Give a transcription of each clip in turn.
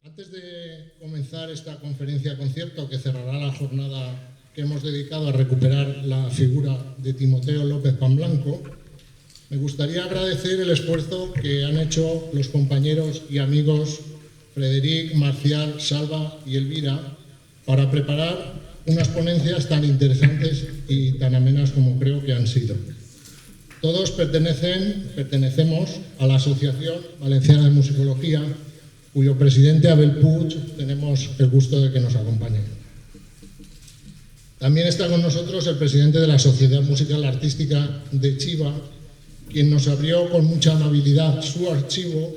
Antes de comenzar esta conferencia-concierto que cerrará la jornada que hemos dedicado a recuperar la figura de Timoteo López Pamblanco, me gustaría agradecer el esfuerzo que han hecho los compañeros y amigos Frederic, Marcial, Salva y Elvira para preparar unas ponencias tan interesantes y tan amenas como creo que han sido. Todos pertenecemos a la Asociación Valenciana de Musicología, cuyo presidente, Abel Puig, tenemos el gusto de que nos acompañe. También está con nosotros el presidente de la Sociedad Musical Artística de Chiva, quien nos abrió con mucha amabilidad su archivo,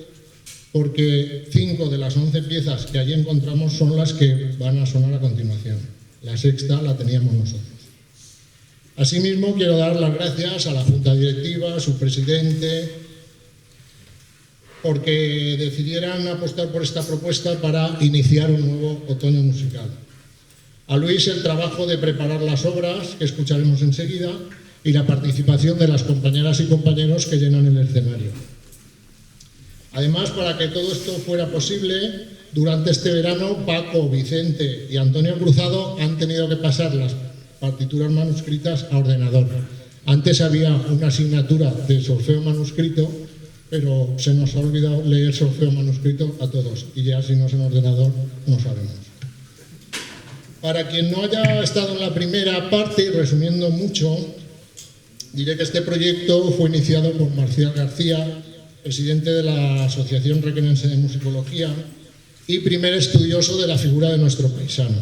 porque 5 de las 11 piezas que allí encontramos son las que van a sonar a continuación. La sexta la teníamos nosotros. Asimismo, quiero dar las gracias a la Junta Directiva, a su presidente, porque decidieran apostar por esta propuesta para iniciar un nuevo otoño musical. A Luis el trabajo de preparar las obras, que escucharemos enseguida, y la participación de las compañeras y compañeros que llenan el escenario. Además, para que todo esto fuera posible, durante este verano Paco, Vicente y Antonio Cruzado han tenido que pasar las partituras manuscritas a ordenador. Antes había una asignatura de solfeo manuscrito, pero se nos ha olvidado leer solfeo manuscrito a todos, y ya si no es en ordenador no sabemos. Para quien no haya estado en la primera parte, y resumiendo mucho, diré que este proyecto fue iniciado por Marcial García, presidente de la Asociación Requenense de Musicología y primer estudioso de la figura de nuestro paisano.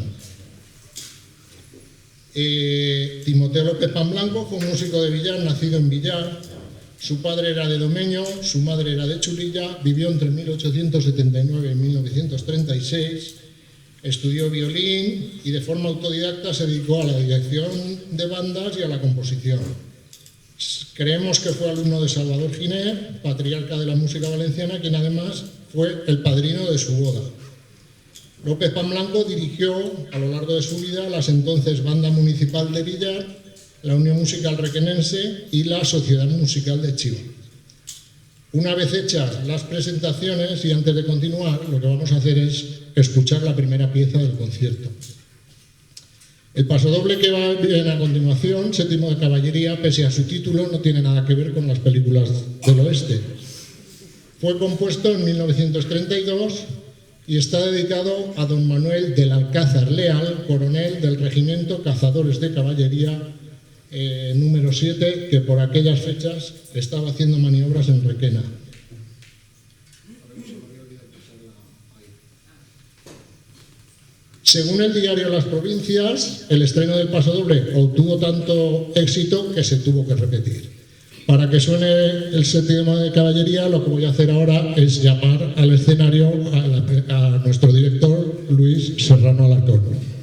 Timoteo López Pamblanco fue un músico de Villar, nacido en Villar. Su padre era de Domeño, su madre era de Chulilla, vivió entre 1879 y 1936, estudió violín y de forma autodidacta se dedicó a la dirección de bandas y a la composición. Creemos que fue alumno de Salvador Giner, patriarca de la música valenciana, quien además fue el padrino de su boda. López Pamblanco dirigió a lo largo de su vida las entonces Banda Municipal de Villar, la Unión Musical Requenense y la Sociedad Musical de Chiva. Una vez hechas las presentaciones y antes de continuar, lo que vamos a hacer es escuchar la primera pieza del concierto. El pasodoble que va bien a continuación, Séptimo de Caballería, pese a su título, no tiene nada que ver con las películas del oeste. Fue compuesto en 1932 y está dedicado a don Manuel del Alcázar Leal, coronel del Regimiento Cazadores de Caballería número 7, que por aquellas fechas estaba haciendo maniobras en Requena. Según el diario Las Provincias, el estreno del pasodoble obtuvo tanto éxito que se tuvo que repetir. Para que suene el Séptimo de Caballería, lo que voy a hacer ahora es llamar al escenario a nuestro director, Luis Serrano Alarcón.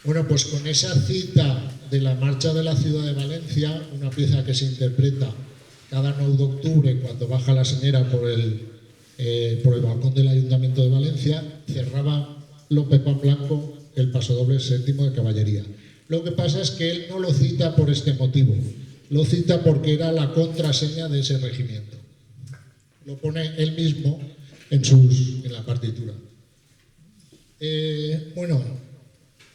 Bueno, pues con esa cita de la Marcha de la Ciudad de Valencia, una pieza que se interpreta cada 9 de octubre cuando baja la señora por el balcón del Ayuntamiento de Valencia, cerraba Lope Pamblanco el pasodoble séptimo de caballería. Lo que pasa es que él no lo cita por este motivo, lo cita porque era la contraseña de ese regimiento. Lo pone él mismo en la partitura. Bueno,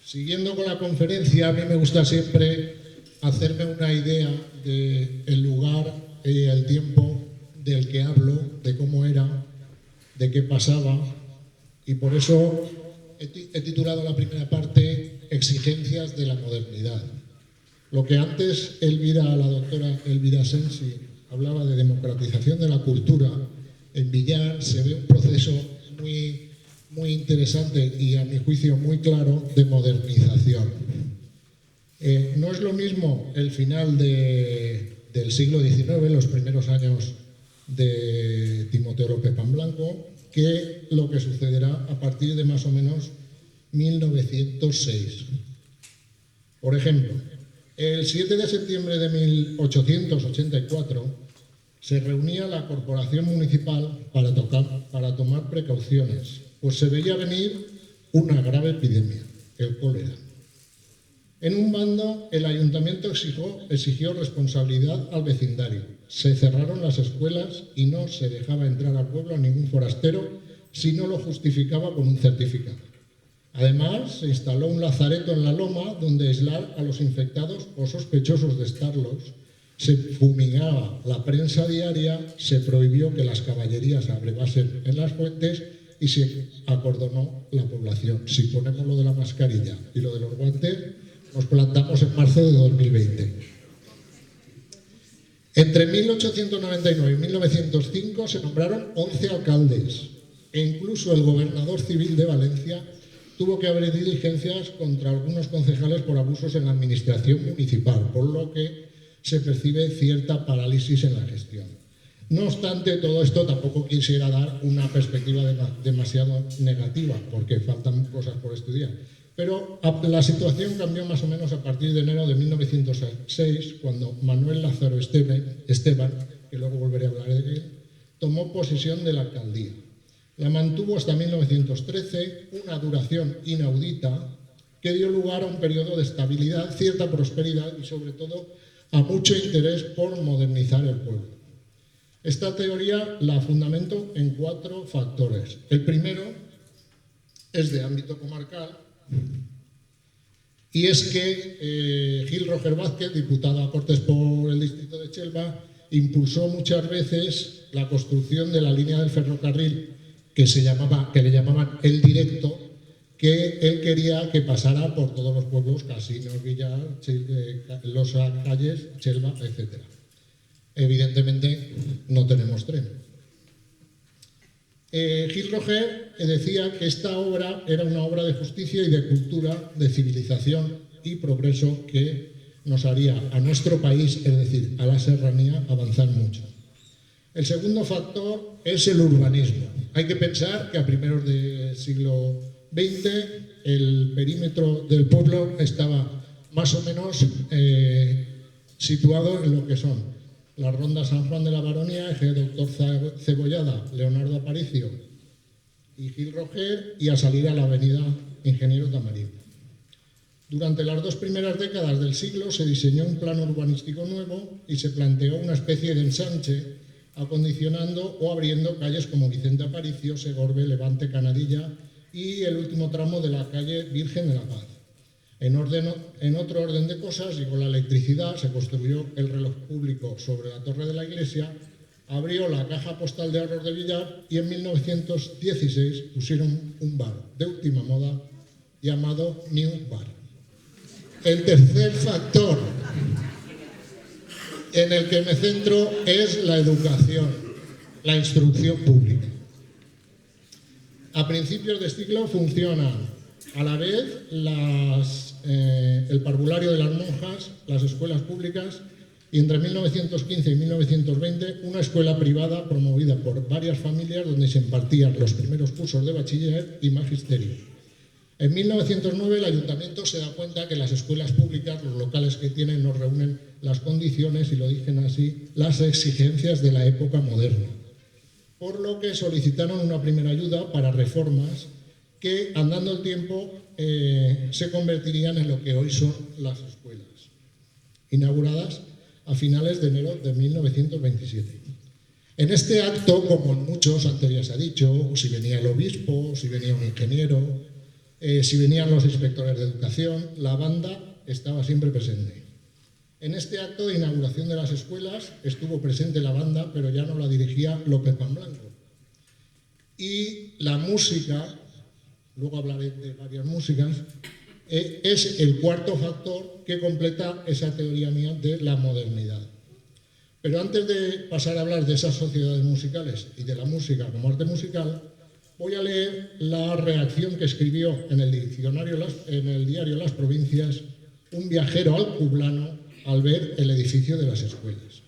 siguiendo con la conferencia, a mí me gusta siempre hacerme una idea del lugar y el tiempo del que hablo, de cómo era, de qué pasaba, y por eso he titulado la primera parte Exigencias de la modernidad. Lo que antes la doctora Elvira Sensi hablaba de democratización de la cultura, en Villar se ve un proceso muy interesante y a mi juicio muy claro de modernización. No es lo mismo el final del siglo XIX, los primeros años de Timoteo López Pamblanco, que lo que sucederá a partir de más o menos 1906. Por ejemplo, el 7 de septiembre de 1884 se reunía la corporación municipal para tomar precauciones, pues se veía venir una grave epidemia, el cólera. En un bando, el ayuntamiento exigió responsabilidad al vecindario. Se cerraron las escuelas y no se dejaba entrar al pueblo a ningún forastero si no lo justificaba con un certificado. Además, se instaló un lazareto en la loma donde aislar a los infectados o sospechosos de estarlos. Se fumigaba la prensa diaria, se prohibió que las caballerías abrevasen en las fuentes y se acordonó la población. Si ponemos lo de la mascarilla y lo de los guantes, nos plantamos en marzo de 2020. Entre 1899 y 1905 se nombraron 11 alcaldes e incluso el gobernador civil de Valencia tuvo que abrir diligencias contra algunos concejales por abusos en la administración municipal, por lo que se percibe cierta parálisis en la gestión. No obstante, todo esto tampoco quisiera dar una perspectiva demasiado negativa, porque faltan cosas por estudiar. Pero la situación cambió más o menos a partir de enero de 1906, cuando Manuel Lázaro Esteban, que luego volveré a hablar de él, tomó posesión de la alcaldía. La mantuvo hasta 1913, una duración inaudita que dio lugar a un periodo de estabilidad, cierta prosperidad y sobre todo a mucho interés por modernizar el pueblo. Esta teoría la fundamento en 4 factores. El primero es de ámbito comarcal y es que Gil Roger Vázquez, diputado a Cortes por el distrito de Chelva, impulsó muchas veces la construcción de la línea del ferrocarril que le llamaban El Directo, que él quería que pasara por todos los pueblos, Casinos, Villar, Los Calles, Chelva, etc. Evidentemente no tenemos tren. Gil Roger decía que esta obra era una obra de justicia y de cultura, de civilización y progreso que nos haría a nuestro país, es decir, a la serranía, avanzar mucho. El segundo factor es el urbanismo. Hay que pensar que a primeros del siglo XX el perímetro del pueblo estaba más o menos situado en lo que son la Ronda San Juan de la Baronía, eje Doctor Cebollada, Leonardo Aparicio y Gil Roger, y a salir a la avenida Ingeniero Tamarín. Durante las 2 primeras décadas del siglo se diseñó un plano urbanístico nuevo y se planteó una especie de ensanche, acondicionando o abriendo calles como Vicente Aparicio, Segorbe, Levante, Canadilla y el último tramo de la calle Virgen de la Paz. En otro orden de cosas, y con la electricidad, se construyó el reloj público sobre la torre de la iglesia, abrió la caja postal de ahorros de Villar y en 1916 pusieron un bar de última moda llamado New Bar. El tercer factor en el que me centro es la educación, la instrucción pública. A principios de siglo funcionan a la vez el parvulario de las monjas, las escuelas públicas, y entre 1915 y 1920 una escuela privada promovida por varias familias donde se impartían los primeros cursos de bachiller y magisterio. En 1909 el ayuntamiento se da cuenta que las escuelas públicas, los locales que tienen, no reúnen las condiciones, y lo dicen así, las exigencias de la época moderna. Por lo que solicitaron una primera ayuda para reformas que, andando el tiempo, se convertirían en lo que hoy son las escuelas, inauguradas a finales de enero de 1927. En este acto, como en muchos, antes ya se ha dicho, si venía el obispo, si venía un ingeniero, si venían los inspectores de educación, la banda estaba siempre presente. En este acto de inauguración de las escuelas estuvo presente la banda, pero ya no la dirigía López Pamblanco. Y la música, luego hablaré de varias músicas, es el cuarto factor que completa esa teoría mía de la modernidad. Pero antes de pasar a hablar de esas sociedades musicales y de la música como arte musical, voy a leer la reacción que escribió en el diario Las Provincias un viajero alcublano al ver el edificio de las escuelas.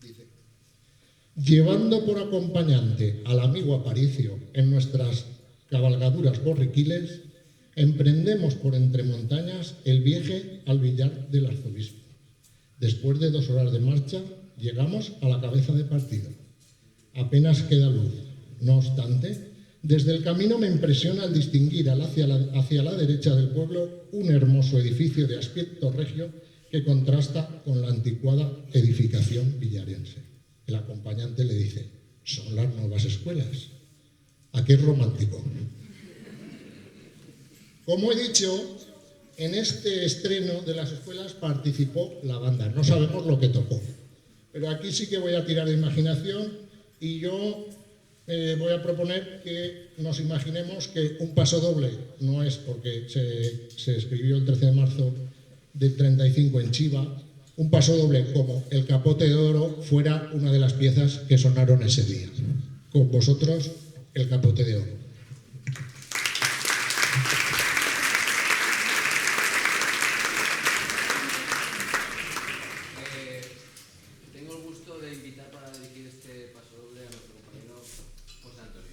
Dice: llevando por acompañante al amigo Aparicio en nuestras cabalgaduras borriquiles, emprendemos por entre montañas el viaje al Villar del Arzobispo. Después de 2 horas de marcha, llegamos a la cabeza de partida. Apenas queda luz. No obstante, desde el camino me impresiona el distinguir hacia la derecha del pueblo un hermoso edificio de aspecto regio que contrasta con la anticuada edificación villarense. El acompañante le dice: son las nuevas escuelas. ¿A qué romántico? Como he dicho, en este estreno de las escuelas participó la banda. No sabemos lo que tocó, pero aquí sí que voy a tirar de imaginación y yo voy a proponer que nos imaginemos que un paso doble, no es porque se escribió el 13 de marzo del 35 en Chiva, un paso doble como El Capote de Oro fuera una de las piezas que sonaron ese día. Con vosotros, El Capote de Oro. Tengo el gusto de invitar para dirigir este paso doble a nuestro compañero José Antonio.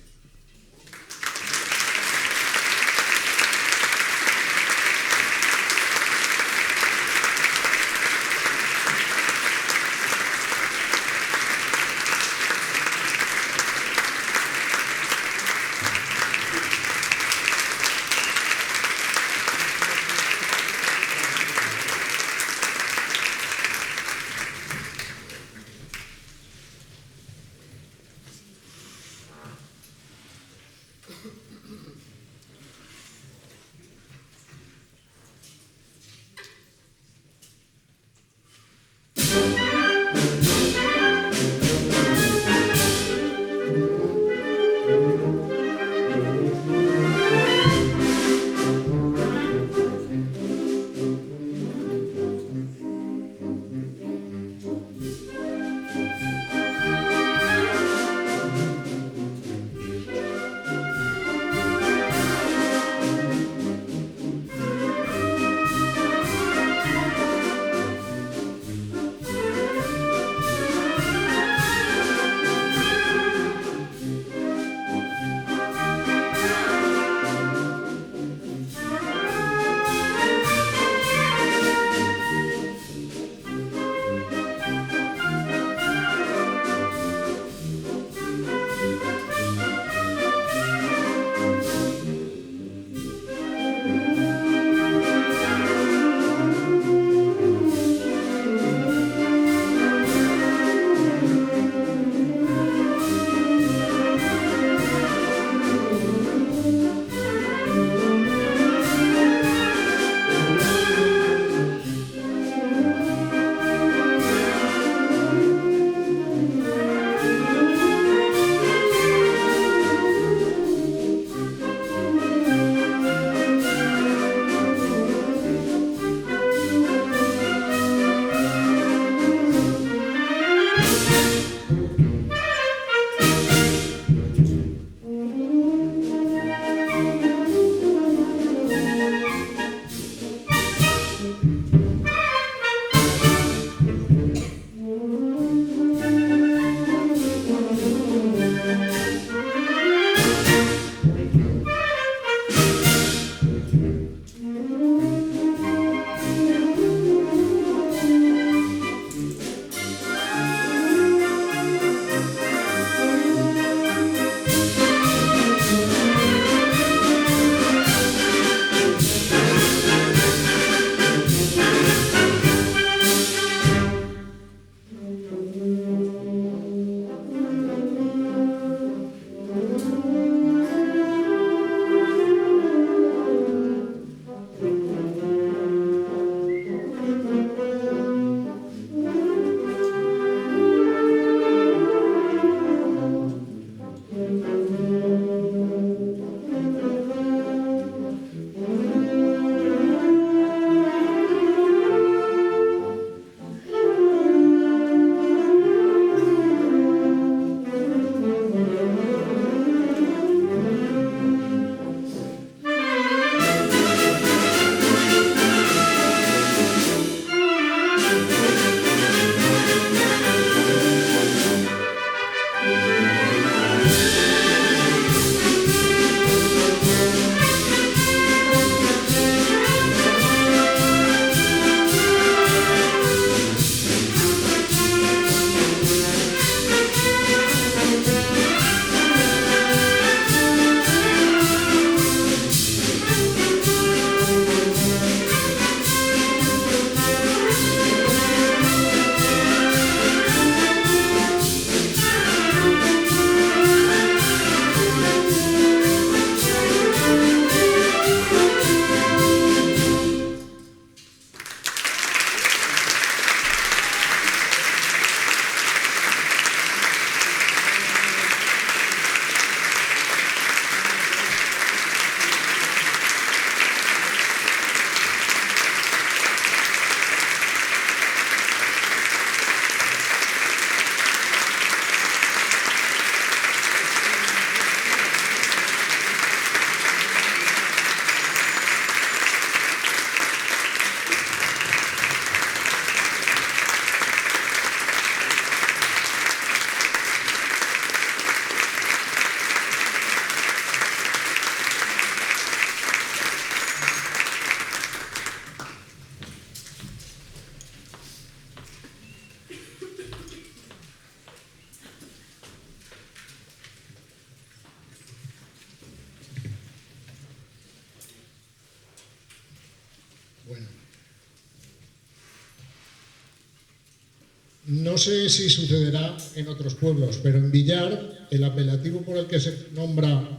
No sé si sucederá en otros pueblos, pero en Villar el apelativo por el que se nombra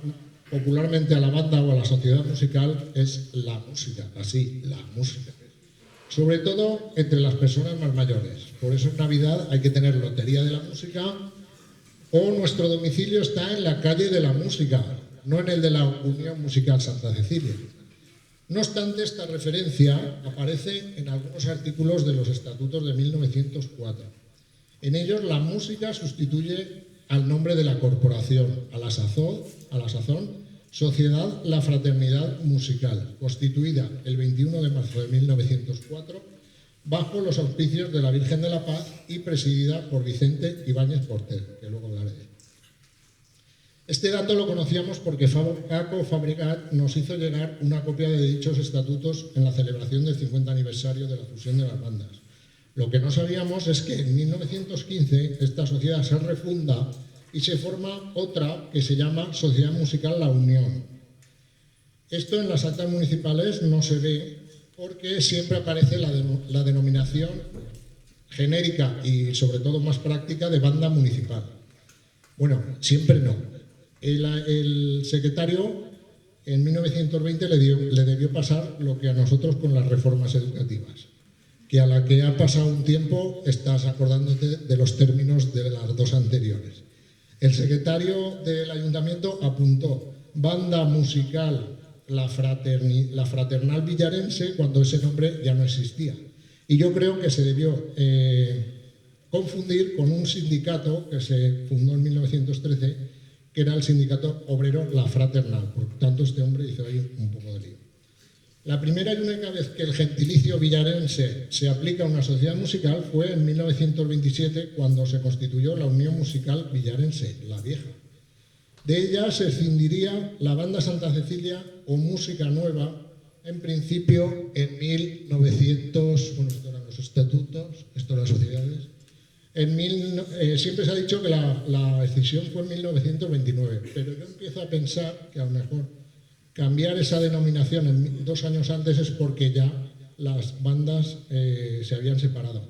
popularmente a la banda o a la sociedad musical es la música, así, la música. Sobre todo entre las personas más mayores. Por eso en Navidad hay que tener lotería de la música o nuestro domicilio está en la calle de la música, no en el de la Unión Musical Santa Cecilia. No obstante, esta referencia aparece en algunos artículos de los estatutos de 1904. En ellos la música sustituye al nombre de la corporación, a la sazón, Sociedad La Fraternidad Musical, constituida el 21 de marzo de 1904 bajo los auspicios de la Virgen de la Paz y presidida por Vicente Ibáñez Porter, que luego hablaré de él. Este dato lo conocíamos porque Paco Fabregat nos hizo llegar una copia de dichos estatutos en la celebración del 50 aniversario de la fusión de las bandas. Lo que no sabíamos es que en 1915 esta sociedad se refunda y se forma otra que se llama Sociedad Musical La Unión. Esto en las actas municipales no se ve porque siempre aparece la denominación genérica y sobre todo más práctica de banda municipal. Bueno, siempre no. El secretario en 1920 le debió pasar lo que a nosotros con las reformas educativas, que a la que ha pasado un tiempo estás acordándote de los términos de las dos anteriores. El secretario del ayuntamiento apuntó banda musical la Fraternal Villarense cuando ese nombre ya no existía. Y yo creo que se debió confundir con un sindicato que se fundó en 1913, que era el sindicato obrero La Fraternal. Por tanto, este hombre hizo ahí un poco de lío. La primera y única vez que el gentilicio villarense se aplica a una sociedad musical fue en 1927, cuando se constituyó la Unión Musical Villarense, la vieja. De ella se escindiría la Banda Santa Cecilia o Música Nueva, en principio en 1900, bueno, esto eran los estatutos, esto las sociedades. Siempre se ha dicho que la escisión fue en 1929, pero yo empiezo a pensar que a lo mejor cambiar esa denominación 2 años antes es porque ya las bandas se habían separado.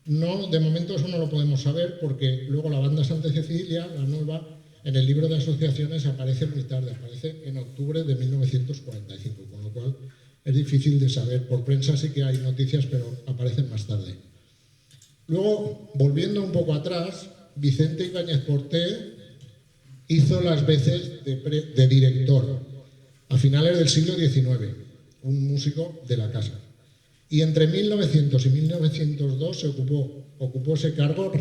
No, de momento eso no lo podemos saber porque luego la Banda Santa Cecilia, la nueva, en el libro de asociaciones aparece muy tarde, aparece en octubre de 1945, con lo cual es difícil de saber. Por prensa sí que hay noticias, pero aparecen más tarde. Luego, volviendo un poco atrás, Vicente Ibáñez Porter hizo las veces de director a finales del siglo XIX, un músico de la casa. Y entre 1900 y 1902 se ocupó ese cargo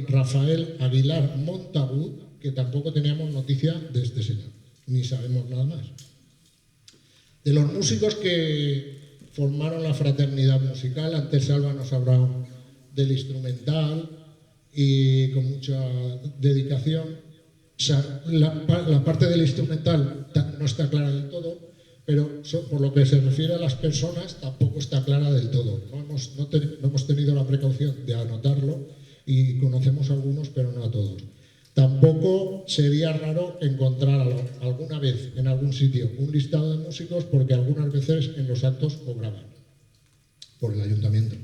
Rafael Aguilar Montagut, que tampoco teníamos noticia de este señor, ni sabemos nada más. De los músicos que formaron la fraternidad musical, antes Salva nos habló del instrumental y con mucha dedicación. O sea, la parte del instrumental no está clara del todo, pero por lo que se refiere a las personas tampoco está clara del todo. No hemos tenido la precaución de anotarlo y conocemos a algunos, pero no a todos. Tampoco sería raro encontrar alguna vez en algún sitio un listado de músicos, porque algunas veces en los actos cobraban por el ayuntamiento.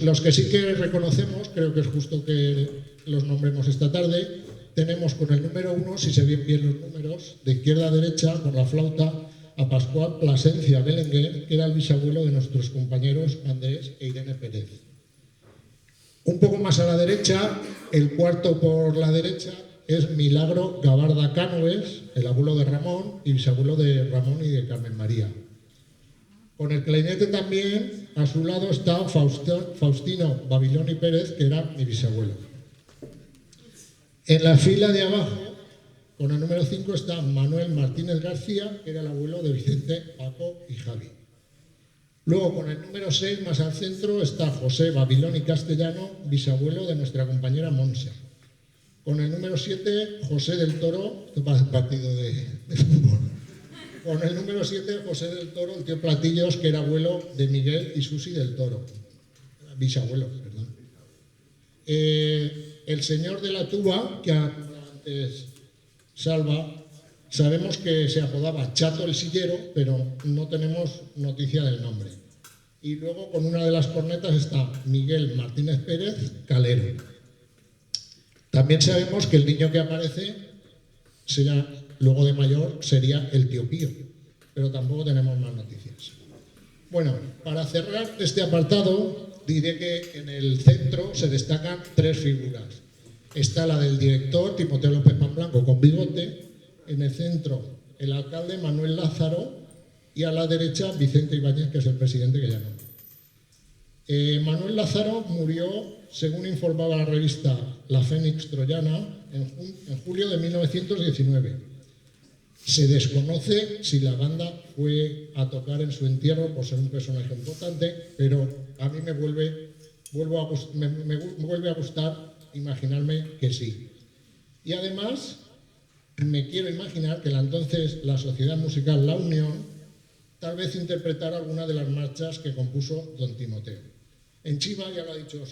Los que sí que reconocemos, creo que es justo que los nombremos esta tarde. Tenemos con el número 1, si se ven bien los números, de izquierda a derecha, con la flauta, a Pascual Plasencia Belenguer, que era el bisabuelo de nuestros compañeros Andrés e Irene Pérez. Un poco más a la derecha, el cuarto por la derecha, es Milagro Gabarda Cánoves, el abuelo de Ramón y bisabuelo de Ramón y de Carmen María. Con el clarinete también, a su lado está Faustino Babiloni Pérez, que era mi bisabuelo. En la fila de abajo, con el número 5, está Manuel Martínez García, que era el abuelo de Vicente, Paco y Javi. Luego, con el número 6, más al centro, está José Babiloni Castellano, bisabuelo de nuestra compañera Monse. Con el número 7, José del Toro, esto para el partido de fútbol. Con el número 7, José del Toro, el tío Platillos, que era abuelo de Miguel y Susi del Toro. Bisabuelo, perdón. El señor de la tuba, que antes Salva, sabemos que se apodaba Chato el Sillero, pero no tenemos noticia del nombre. y luego con una de las cornetas está Miguel Martínez Pérez Calero. También sabemos que el niño que aparece será, luego de mayor sería el tío Pío, pero tampoco tenemos más noticias. Bueno, para cerrar este apartado diré que en el centro se destacan tres figuras. Está la del director, Timoteo López Pamblanco, con bigote. En el centro, el alcalde Manuel Lázaro. Y a la derecha, Vicente Ibáñez, que es el presidente que ya no. Manuel Lázaro murió, según informaba la revista La Fénix Troyana, en julio de 1919. Se desconoce si la banda fue a tocar en su entierro por ser un personaje importante, pero a mí me vuelve a gustar imaginarme que sí. Y además me quiero imaginar que entonces la Sociedad Musical La Unión tal vez interpretara alguna de las marchas que compuso don Timoteo. En Chiva, ya lo ha dicho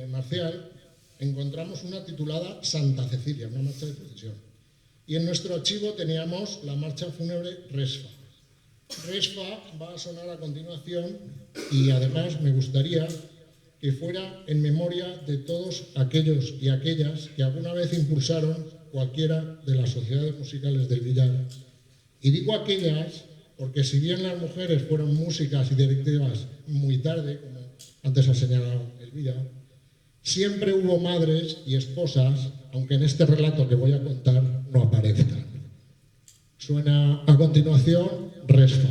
Marcial, encontramos una titulada Santa Cecilia, una marcha de procesión. Y en nuestro archivo teníamos la marcha fúnebre Resfa. Resfa va a sonar a continuación y además me gustaría que fuera en memoria de todos aquellos y aquellas que alguna vez impulsaron cualquiera de las sociedades musicales del Villar. Y digo aquellas porque si bien las mujeres fueron músicas y directivas muy tarde, como antes ha señalado Elvira, siempre hubo madres y esposas, aunque en este relato que voy a contar no aparezcan. Suena a continuación Resfa.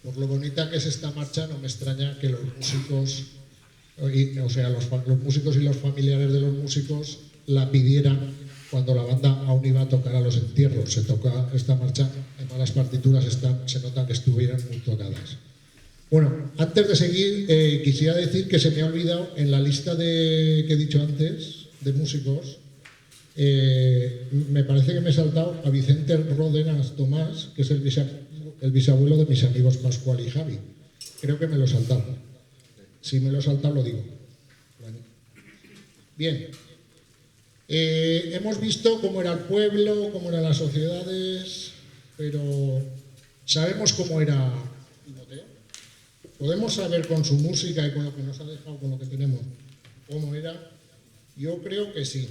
Por lo bonita que es esta marcha, no me extraña que los músicos, o sea, los músicos y los familiares de los músicos la pidieran cuando la banda aún iba a tocar a los entierros. Se toca esta marcha, además las partituras se nota que estuvieran muy tocadas. Bueno, antes de seguir, quisiera decir que se me ha olvidado en la lista que he dicho antes, de músicos, me parece que me he saltado a Vicente Ródenas Tomás, que es el bisabuelo de mis amigos Pascual y Javi. Creo que me lo he saltado. Si me lo he saltado, lo digo. Bueno. Bien. Hemos visto cómo era el pueblo, cómo eran las sociedades, pero ¿sabemos cómo era Timoteo? ¿Podemos saber con su música y con lo que nos ha dejado, con lo que tenemos, cómo era? Yo creo que sí.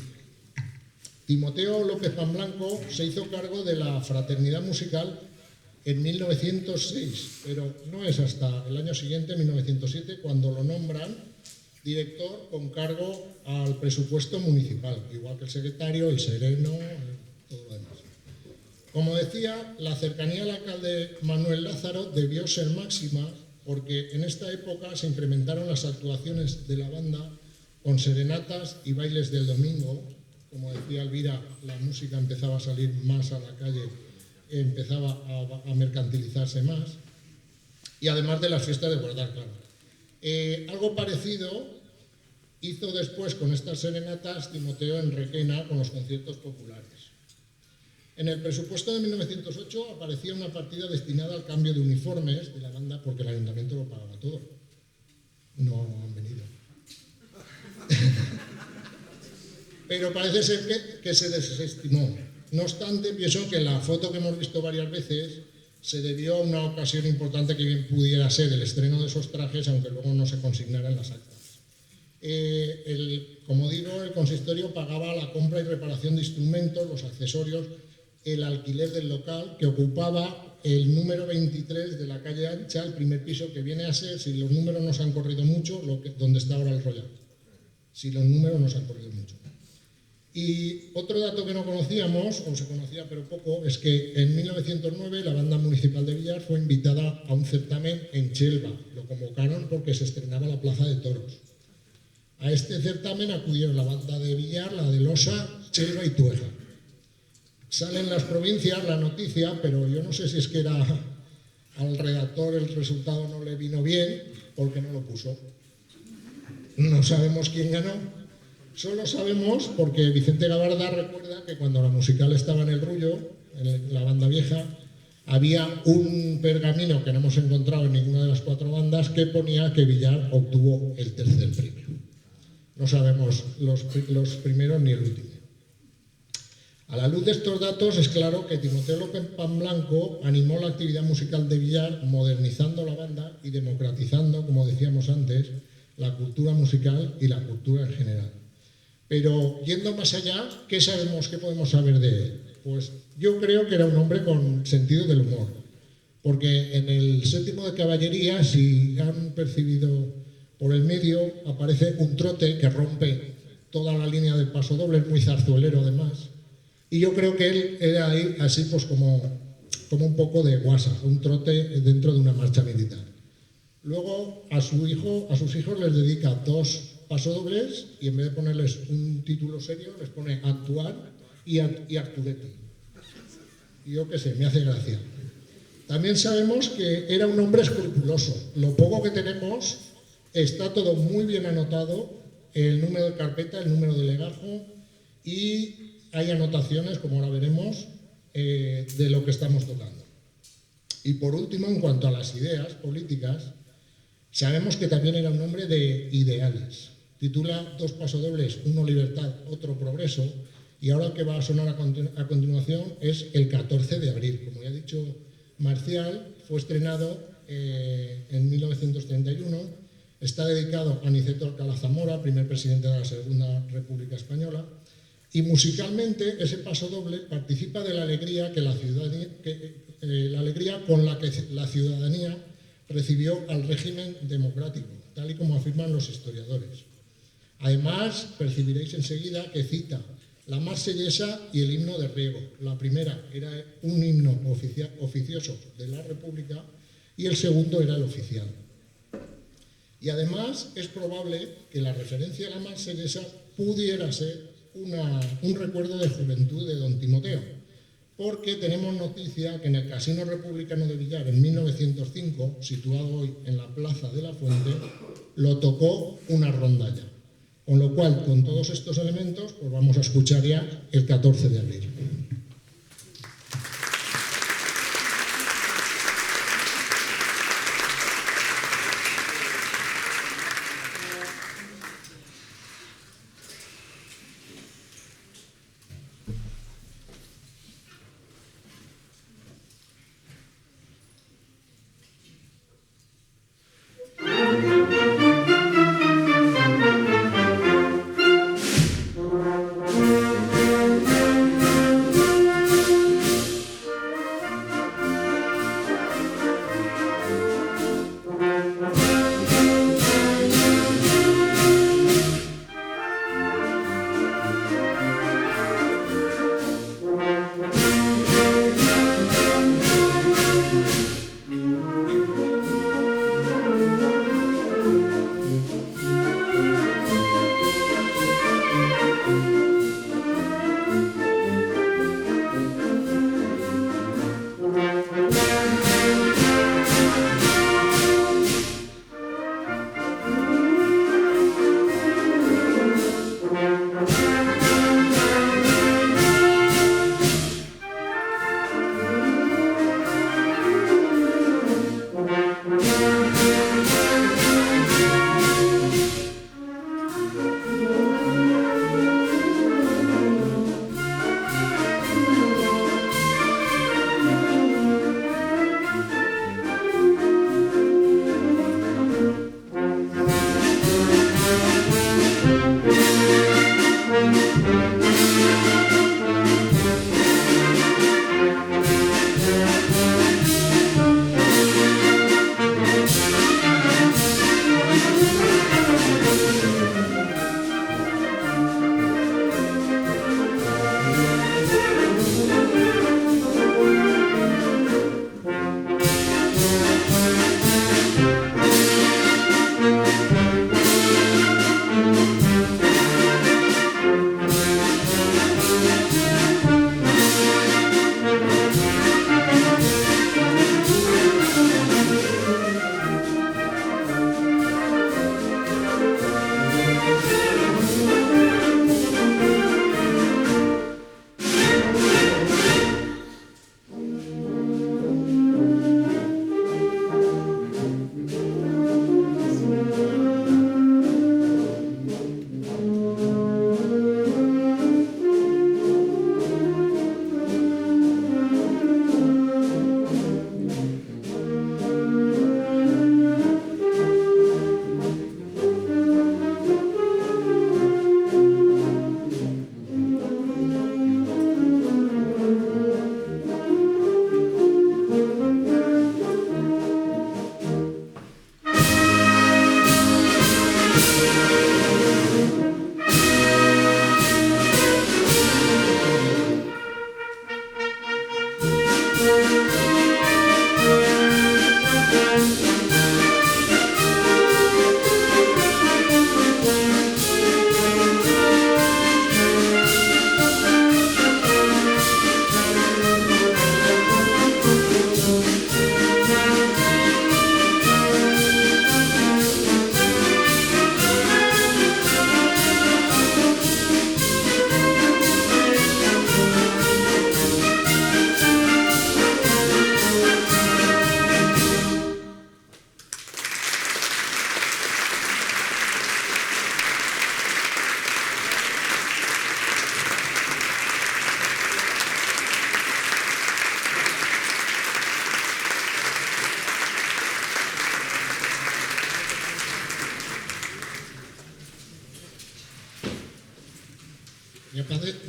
Timoteo López Pamblanco se hizo cargo de la fraternidad musical en 1906, pero no es hasta el año siguiente, 1907, cuando lo nombran director con cargo al presupuesto municipal, igual que el secretario, el sereno, todo lo demás. Como decía, la cercanía al alcalde Manuel Lázaro debió ser máxima porque en esta época se incrementaron las actuaciones de la banda con serenatas y bailes del domingo. Como decía Elvira, la música empezaba a salir más a la calle, empezaba a mercantilizarse más, y además de las fiestas de guardar, claro. Algo parecido hizo después con estas serenatas Timoteo en Requena con los conciertos populares. En el presupuesto de 1908 aparecía una partida destinada al cambio de uniformes de la banda porque el ayuntamiento lo pagaba todo. No han venido. Pero parece ser que se desestimó. No obstante, pienso que la foto que hemos visto varias veces se debió a una ocasión importante que bien pudiera ser el estreno de esos trajes, aunque luego no se consignaran las actas. Como digo, el consistorio pagaba la compra y reparación de instrumentos, los accesorios, el alquiler del local, que ocupaba el número 23 de la calle Ancha, el primer piso, que viene a ser, si los números no se han corrido mucho, donde está ahora el Royal. Si los números no se han corrido mucho. Y otro dato que no conocíamos, o se conocía pero poco, es que en 1909 la banda municipal de Villar fue invitada a un certamen en Chelva. Lo convocaron porque se estrenaba la Plaza de Toros. A este certamen acudieron la banda de Villar, la de Losa, Chelva y Tueja. Sale en las provincias la noticia, pero yo no sé si es que al redactor el resultado no le vino bien, porque no lo puso. No sabemos quién ganó. Solo sabemos porque Vicente Gabarda recuerda que cuando la musical estaba en el Rullo, en la banda vieja, había un pergamino que no hemos encontrado en ninguna de las 4 bandas que ponía que Villar obtuvo el 3er premio. No sabemos los primeros ni el último. A la luz de estos datos es claro que Timoteo López Pamblanco animó la actividad musical de Villar, modernizando la banda y democratizando, como decíamos antes, la cultura musical y la cultura en general. Pero yendo más allá, ¿qué sabemos, qué podemos saber de él? Pues yo creo que era un hombre con sentido del humor, porque en el 7º de caballería, si han percibido por el medio, aparece un trote que rompe toda la línea del paso doble, es muy zarzuelero además, y yo creo que él era ahí así pues como un poco de guasa, un trote dentro de una marcha militar. Luego a sus hijos les dedica 2 pasodobles y en vez de ponerles un título serio les pone Actuar y Arturetti. Yo qué sé, me hace gracia. También sabemos que era un hombre escrupuloso. Lo poco que tenemos está todo muy bien anotado, el número de carpeta, el número de legajo, y hay anotaciones, como ahora veremos, de lo que estamos tocando. Y por último, en cuanto a las ideas políticas, sabemos que también era un hombre de ideales. Titula 2 pasodobles, uno Libertad, otro Progreso, y ahora el que va a sonar a continuación es el 14 de abril. Como ya ha dicho Marcial, fue estrenado en 1931, está dedicado a Aniceto Alcalá Zamora, primer presidente de la Segunda República Española, y musicalmente ese pasodoble participa de la alegría, la alegría con la que la ciudadanía recibió al régimen democrático, tal y como afirman los historiadores. Además, percibiréis enseguida que cita la Marsellesa y el himno de Riego. La primera era un himno oficioso de la República y el segundo era el oficial. Y además es probable que la referencia a la Marsellesa pudiera ser un recuerdo de juventud de don Timoteo, porque tenemos noticia que en el Casino Republicano de Villar en 1905, situado hoy en la Plaza de la Fuente, lo tocó una rondalla. Con lo cual, con todos estos elementos, pues vamos a escuchar ya el 14 de abril.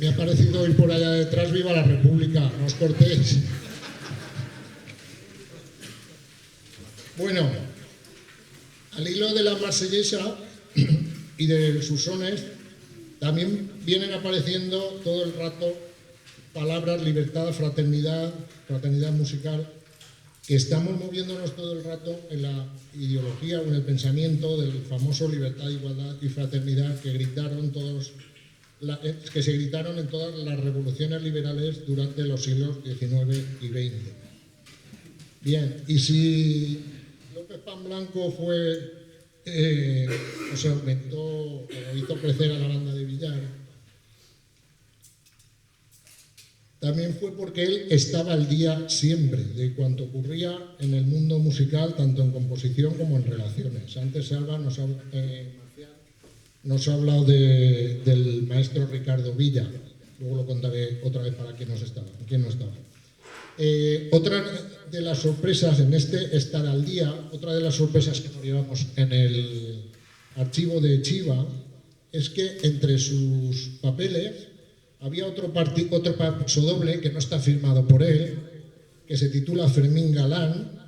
Me ha parecido ir por allá detrás, viva la República, no os cortéis. Bueno, al hilo de la Marsellesa y de sus sones, también vienen apareciendo todo el rato palabras libertad, fraternidad, fraternidad musical, que estamos moviéndonos todo el rato en la ideología o en el pensamiento del famoso libertad, igualdad y fraternidad que se gritaron en todas las revoluciones liberales durante los siglos XIX y XX. Bien, y si López Pan Blanco se aumentó o hizo crecer a la banda de Villar, también fue porque él estaba al día siempre de cuanto ocurría en el mundo musical, tanto en composición como en relaciones. Antes Salva nos ha hablado del maestro Ricardo Villa, luego lo contaré otra vez para quien no estaba. Otra de las sorpresas en estar al día, otra de las sorpresas que nos llevamos en el archivo de Chiva, es que entre sus papeles había otro pasodoble que no está firmado por él, que se titula Fermín Galán.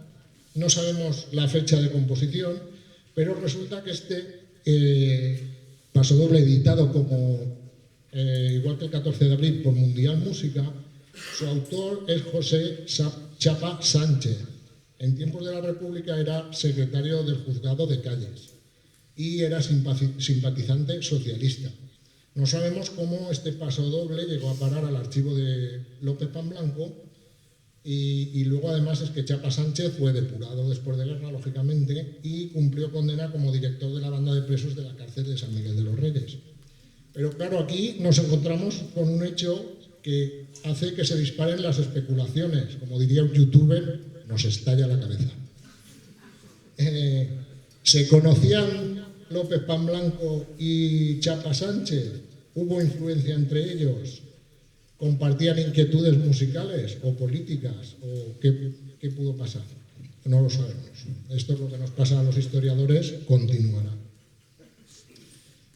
No sabemos la fecha de composición, pero resulta que pasodoble editado igual que el 14 de abril por Mundial Música, su autor es José Chapa Sánchez. En tiempos de la República era secretario del Juzgado de Calles y era simpatizante socialista. No sabemos cómo este pasodoble llegó a parar al archivo de López Pan Blanco y luego además es que Chapa Sánchez fue depurado después de guerra, lógicamente, y cumplió condena como director de la banda de presos de la cárcel de San Miguel de los Reyes. Pero claro, aquí nos encontramos con un hecho que hace que se disparen las especulaciones. Como diría un youtuber, nos estalla la cabeza. ¿Se conocían López Pan Blanco y Chapa Sánchez? ¿Hubo influencia entre ellos? ¿Compartían inquietudes musicales o políticas? ¿O qué pudo pasar? No lo sabemos. Esto es lo que nos pasa a los historiadores, continuará.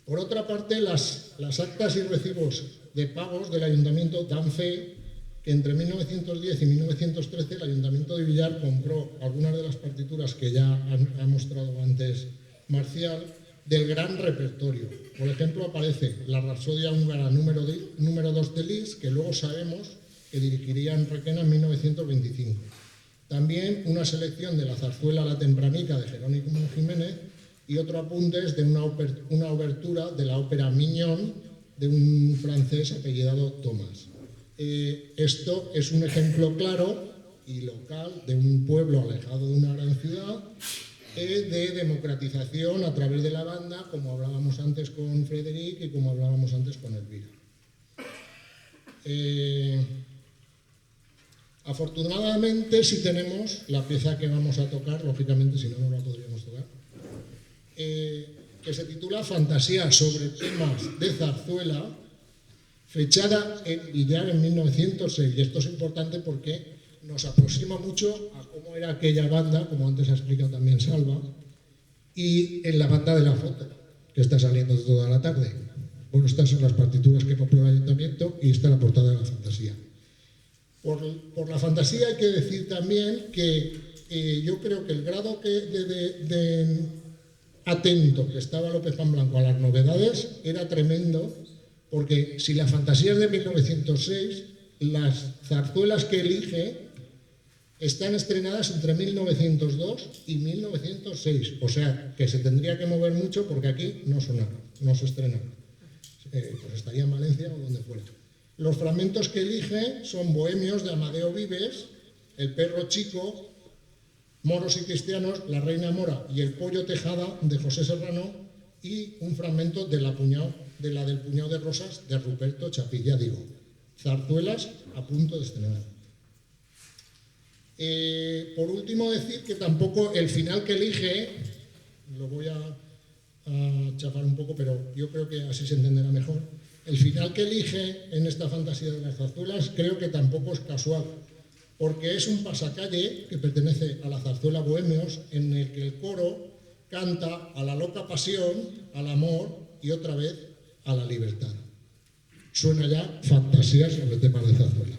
Por otra parte, las actas y recibos de pagos del ayuntamiento dan fe que entre 1910 y 1913 el ayuntamiento de Villar compró algunas de las partituras que ya ha mostrado antes Marcial del gran repertorio. Por ejemplo, aparece la Rapsodia húngara número 2 de Liszt, que luego sabemos que dirigiría en Requena en 1925. También una selección de la zarzuela La Tempranica de Jerónimo Jiménez y otro apunte es de una obertura de la ópera Mignon de un francés apellidado Thomas. Esto es un ejemplo claro y local de un pueblo alejado de una gran ciudad, de democratización a través de la banda, como hablábamos antes con Frederic y como hablábamos antes con Elvira. Afortunadamente sí tenemos la pieza que vamos a tocar, lógicamente si no, no la podríamos tocar, que se titula Fantasía sobre temas de zarzuela, fechada en Villar en 1906. Y esto es importante porque nos aproxima mucho a cómo era aquella banda, como antes ha explicado también Salva, y en la banda de la foto, que está saliendo toda la tarde. Bueno, estas son las partituras que compró el ayuntamiento y esta es la portada de la Fantasía. Por la Fantasía hay que decir también que yo creo que el grado de atento que estaba López Pan Blanco a las novedades era tremendo, porque si la Fantasía es de 1906, las zarzuelas que elige están estrenadas entre 1902 y 1906, o sea que se tendría que mover mucho porque aquí no sonaron, no se estrenaron. Pues estaría en Valencia o donde fuera. Los fragmentos que elige son Bohemios de Amadeo Vives, El perro chico, Moros y cristianos, La reina mora y El pollo tejada de José Serrano y un fragmento de la del puñado de rosas de Ruperto Chapilla, digo, zarzuelas a punto de estrenar. Por último decir que tampoco el final que elige, lo voy a chafar un poco, pero yo creo que así se entenderá mejor. El final que elige en esta Fantasía de las zarzuelas creo que tampoco es casual, porque es un pasacalle que pertenece a la zarzuela Bohemios, en el que el coro canta a la loca pasión, al amor y otra vez a la libertad. Suena ya fantasía sobre temas de zarzuela.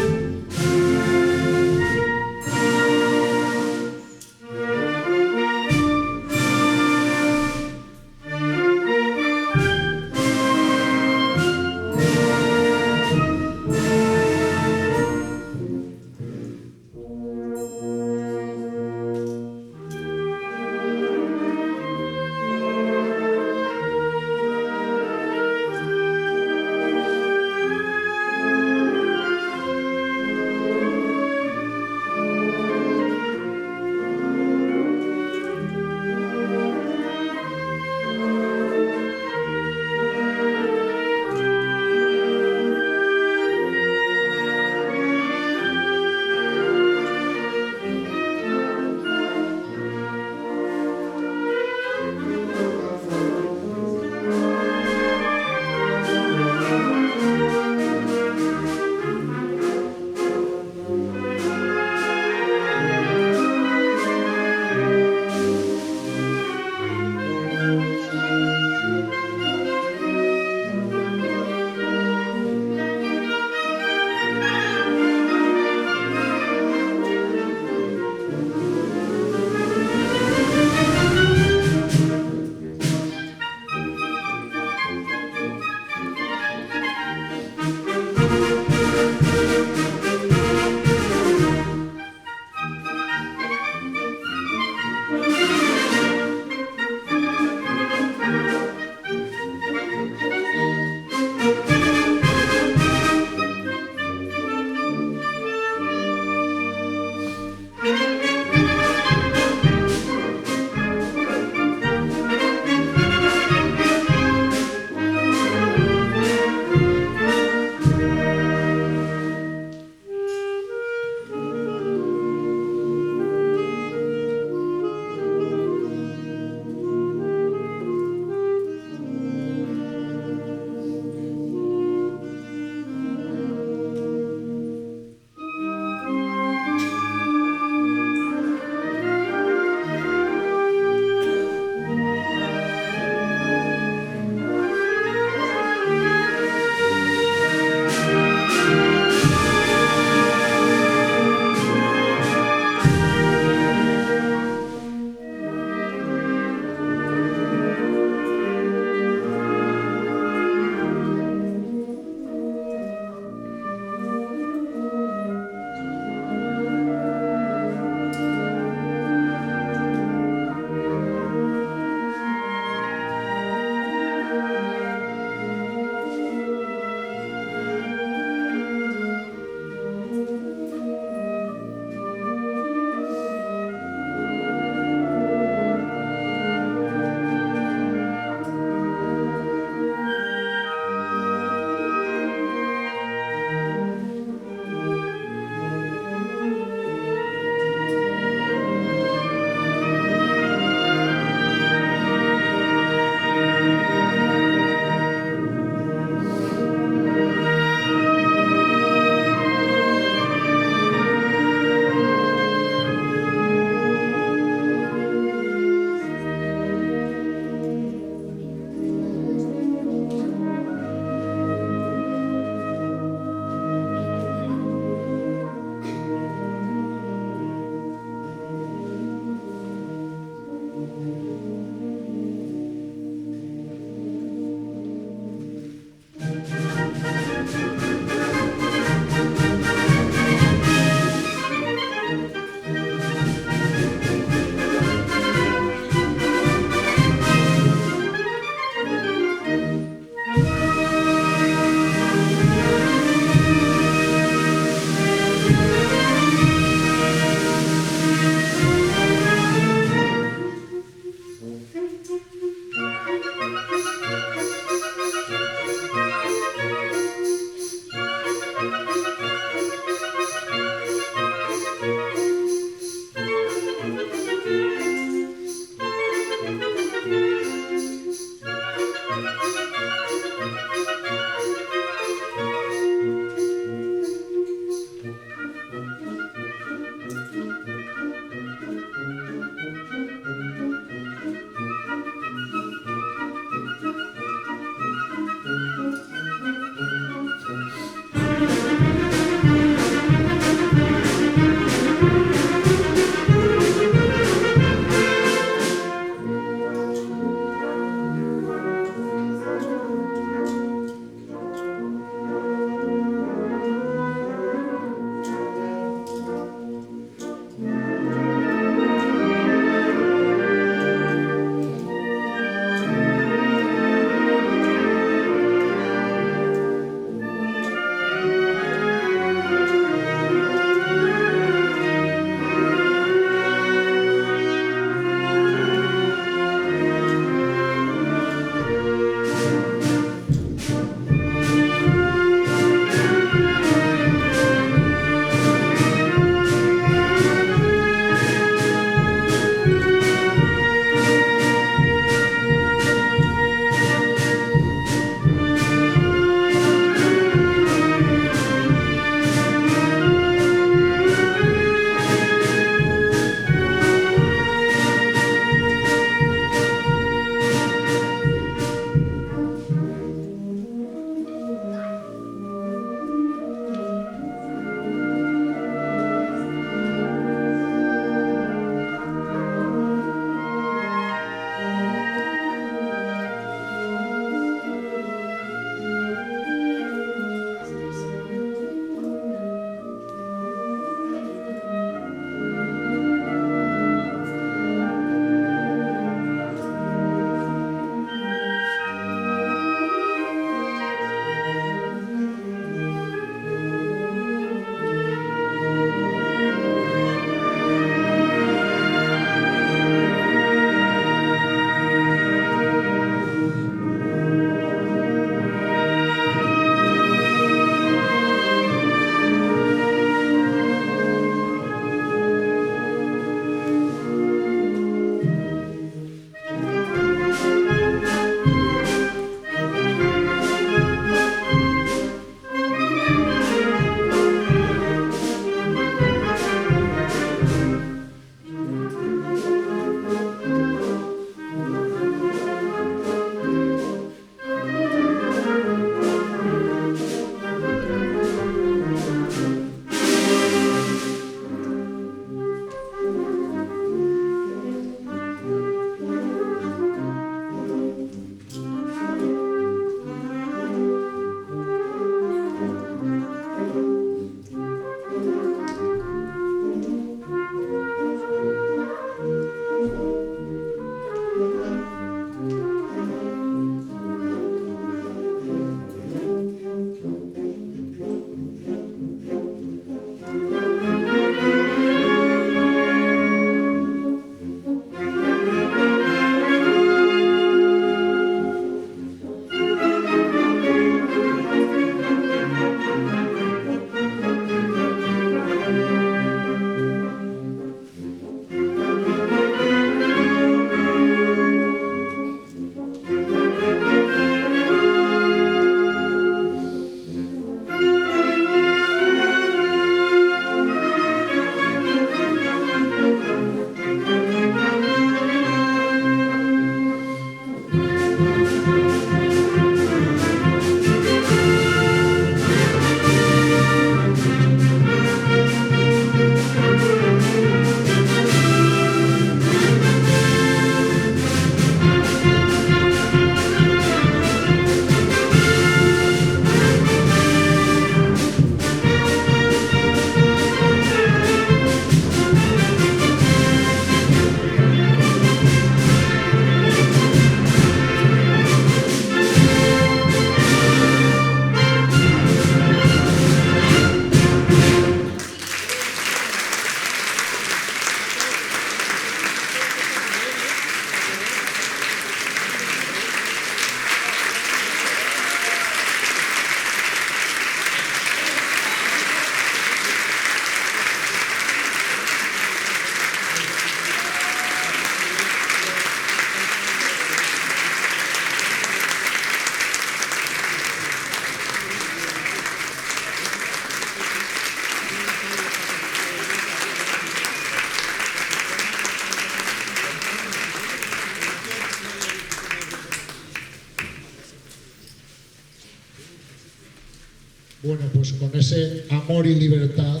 Bueno, pues con ese amor y libertad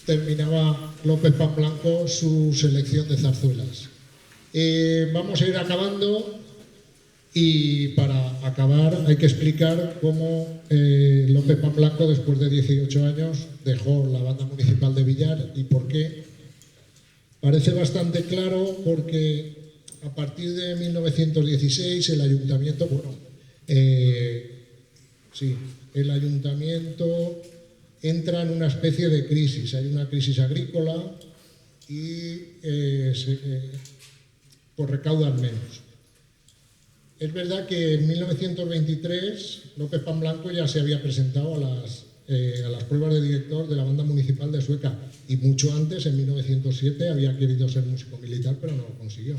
terminaba López Pamblanco su selección de zarzuelas. Vamos a ir acabando y para acabar hay que explicar cómo López Pamblanco, después de 18 años, dejó la banda municipal de Villar y por qué. Parece bastante claro porque a partir de 1916 el ayuntamiento, el ayuntamiento entra en una especie de crisis. Hay una crisis agrícola y pues recaudan menos. Es verdad que en 1923 López Pamblanco ya se había presentado a las pruebas de director de la banda municipal de Sueca y mucho antes, en 1907, había querido ser músico militar, pero no lo consiguió.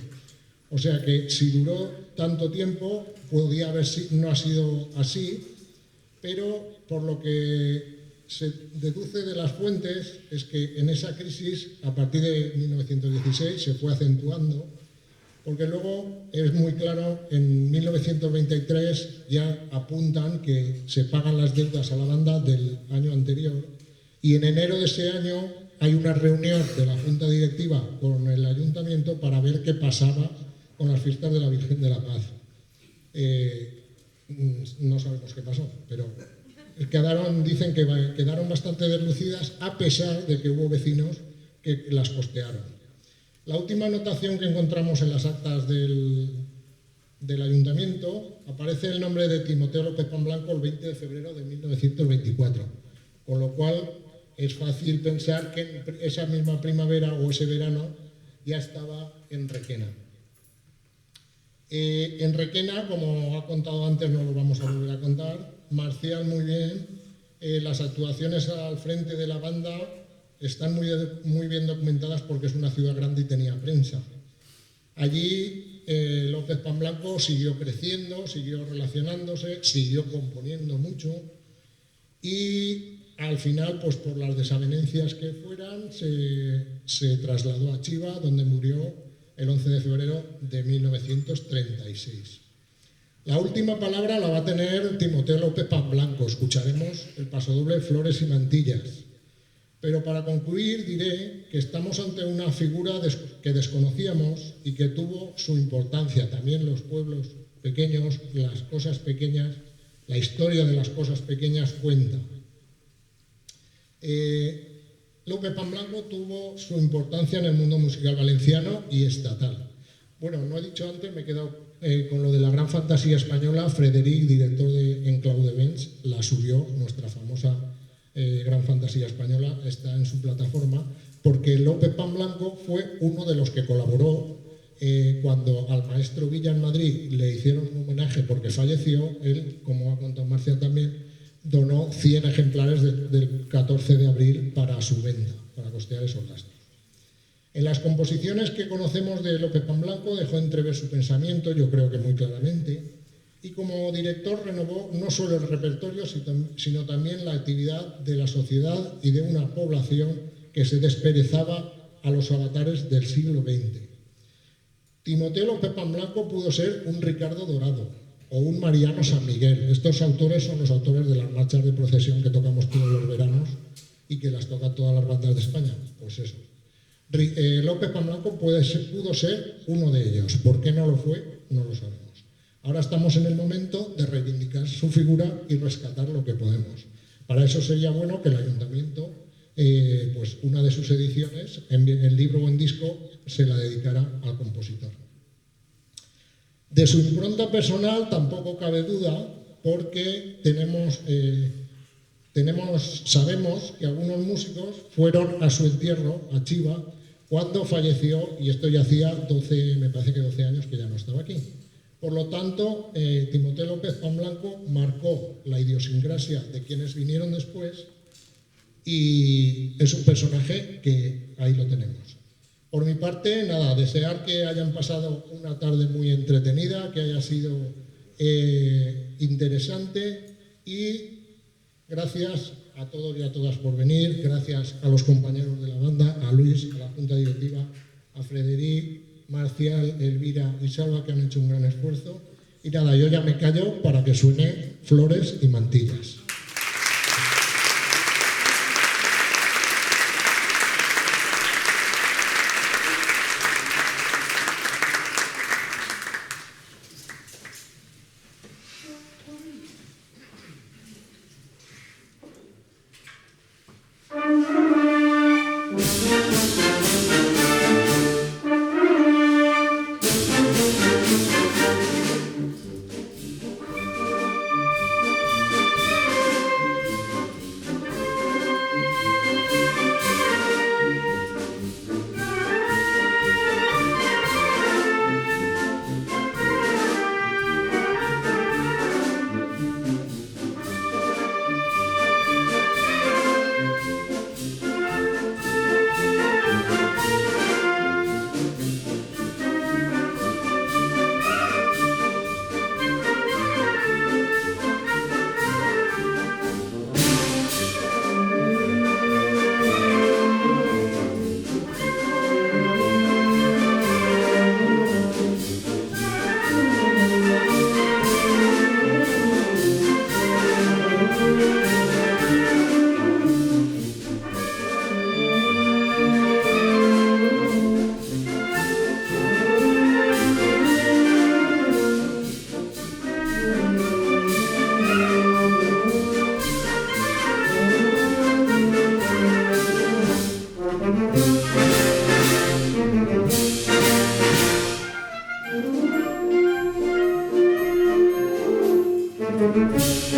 O sea que si duró tanto tiempo, podía haber no ha sido así, pero por lo que se deduce de las fuentes es que en esa crisis, a partir de 1916, se fue acentuando, porque luego es muy claro, en 1923 ya apuntan que se pagan las deudas a la banda del año anterior y en enero de ese año hay una reunión de la Junta Directiva con el Ayuntamiento para ver qué pasaba con las fiestas de la Virgen de la Paz. No sabemos qué pasó, pero dicen que quedaron bastante deslucidas a pesar de que hubo vecinos que las costearon. La última anotación que encontramos en las actas del Ayuntamiento aparece el nombre de Timoteo López Pamblanco el 20 de febrero de 1924, con lo cual es fácil pensar que esa misma primavera o ese verano ya estaba en Requena. En Requena, como ha contado antes, no lo vamos a volver a contar, Marcial muy bien, las actuaciones al frente de la banda están muy bien documentadas porque es una ciudad grande y tenía prensa. Allí López Pamblanco siguió creciendo, siguió relacionándose, siguió componiendo mucho y al final, pues por las desavenencias que fueran, se trasladó a Chiva, donde murió el 11 de febrero de 1936. La última palabra la va a tener Timoteo López Pamblanco. Escucharemos el pasodoble Flores y Mantillas. Pero para concluir diré que estamos ante una figura que desconocíamos y que tuvo su importancia. También los pueblos pequeños, las cosas pequeñas, la historia de las cosas pequeñas cuenta. López Pamblanco tuvo su importancia en el mundo musical valenciano y estatal. Bueno, no he dicho antes, me he quedado con lo de la Gran Fantasía Española. Frederic, director de Enclau de Vents, la subió, nuestra famosa Gran Fantasía Española, está en su plataforma, porque López Pamblanco fue uno de los que colaboró cuando al maestro Villa en Madrid le hicieron un homenaje porque falleció. Él, como ha contado Marcia también, donó 100 ejemplares del 14 de abril para su venta, para costear esos gastos. En las composiciones que conocemos de López Pamblanco dejó entrever su pensamiento, yo creo que muy claramente, y como director renovó no solo el repertorio, sino también la actividad de la sociedad y de una población que se desperezaba a los avatares del siglo XX. Timoteo López Pamblanco pudo ser un Ricardo Dorado o un Mariano San Miguel. Estos autores son los autores de las marchas de procesión que tocamos todos los veranos y que las tocan todas las bandas de España. Pues eso. López Pamblanco pudo ser uno de ellos. ¿Por qué no lo fue? No lo sabemos. Ahora estamos en el momento de reivindicar su figura y rescatar lo que podemos. Para eso sería bueno que el Ayuntamiento, pues una de sus ediciones, en libro o en disco, se la dedicara al compositor. De su impronta personal tampoco cabe duda, porque sabemos que algunos músicos fueron a su entierro, a Chiva, cuando falleció, y esto ya hacía 12 años que ya no estaba aquí. Por lo tanto, Timoteo López Pamblanco marcó la idiosincrasia de quienes vinieron después y es un personaje que ahí lo tenemos. Por mi parte, nada, desear que hayan pasado una tarde muy entretenida, que haya sido interesante y gracias a todos y a todas por venir, gracias a los compañeros de la banda, a Luis, a la Junta Directiva, a Frederic, Marcial, Elvira y Salva, que han hecho un gran esfuerzo. Y nada, yo ya me callo para que suene Flores y Mantillas. Thank